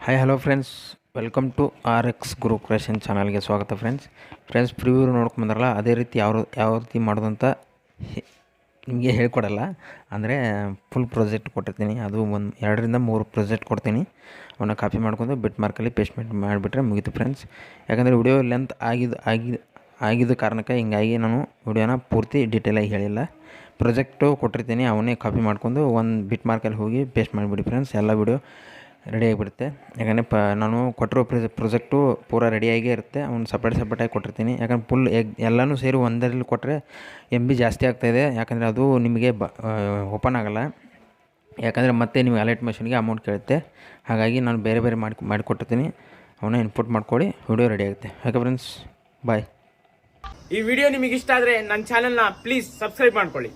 Hi hello friends, welcome to RX Guru creation ಚಾನಲ್ಗೆ ಸ್ವಾಗತ friends preview ನೋಡ್ಕೊಂಬಂದ್ರಲ್ಲ, ಅದೇ ರೀತಿ ಯಾವ ರೀತಿ ಮಾಡೋದಂತ ನಿಮಗೆ ಹೇಳ್ಕೊಡಲ್ಲ. ಅಂದರೆ ಫುಲ್ ಪ್ರಾಜೆಕ್ಟ್ ಕೊಟ್ಟಿರ್ತೀನಿ, ಅದು 2 ರಿಂದ 3 ಪ್ರಾಜೆಕ್ಟ್ ಕೊಡ್ತೀನಿ. ಅವನ್ನ ಕಾಪಿ ಮಾಡ್ಕೊಂಡು ಬಿಟ್ ಮಾರ್ಕಲ್ಲಿ ಪೇಸ್ಟ್ಮೆಂಟ್ ಮಾಡಿಬಿಟ್ರೆ ಮುಗೀತು ಫ್ರೆಂಡ್ಸ್. ಯಾಕಂದರೆ ವಿಡಿಯೋ ಲೆಂತ್ ಆಗಿದ್ದ ಕಾರಣಕ್ಕೆ ಹಿಂಗಾಗಿ ನಾನು ವಿಡಿಯೋನ ಪೂರ್ತಿ ಡೀಟೇಲಾಗಿ ಹೇಳಿಲ್ಲ. ಪ್ರಾಜೆಕ್ಟು ಕೊಟ್ಟಿರ್ತೀನಿ, ಅವನ್ನೇ ಕಾಪಿ ಮಾಡ್ಕೊಂಡು ಒಂದು ಬಿಟ್ ಮಾರ್ಕಲ್ಲಿ ಹೋಗಿ ಪೇಸ್ಟ್ ಮಾಡಿಬಿಡಿ ಫ್ರೆಂಡ್ಸ್. ಎಲ್ಲ ವಿಡಿಯೋ ರೆಡಿ ಆಗಿಬಿಡುತ್ತೆ. ಯಾಕಂದರೆ ನಾನು ಕೊಟ್ಟಿರೋ ಪ್ರಾಜೆಕ್ಟು ಪೂರಾ ರೆಡಿಯಾಗೇ ಇರುತ್ತೆ. ಅವ್ನು ಸಪ್ರೇಟಾಗಿ ಕೊಟ್ಟಿರ್ತೀನಿ. ಯಾಕಂದ್ರೆ ಫುಲ್ ಎಲ್ಲನೂ ಸೇರಿ ಒಂದರಲ್ಲಿ ಕೊಟ್ಟರೆ MB ಜಾಸ್ತಿ ಆಗ್ತಾಯಿದೆ. ಯಾಕಂದರೆ ಅದು ನಿಮಗೆ ಓಪನ್ ಆಗೋಲ್ಲ. ಯಾಕಂದರೆ ಮತ್ತೆ ನೀವು ಅಲೈಟ್ ಮಷಿನ್ಗೆ ಅಮೌಂಟ್ ಕೇಳುತ್ತೆ. ಹಾಗಾಗಿ ನಾನು ಬೇರೆ ಮಾಡಿಕೊಟ್ಟಿರ್ತೀನಿ. ಅವನ್ನ ಇನ್ಪುಟ್ ಮಾಡ್ಕೊಳ್ಳಿ, ವಿಡಿಯೋ ರೆಡಿ ಆಗುತ್ತೆ. ಓಕೆ ಫ್ರೆಂಡ್ಸ್, ಬಾಯ್. ಈ ವಿಡಿಯೋ ನಿಮಗೆ ಇಷ್ಟ ಆದರೆ ನನ್ನ ಚಾನಲ್ನ ಪ್ಲೀಸ್ ಸಬ್ಸ್ಕ್ರೈಬ್ ಮಾಡ್ಕೊಳ್ಳಿ.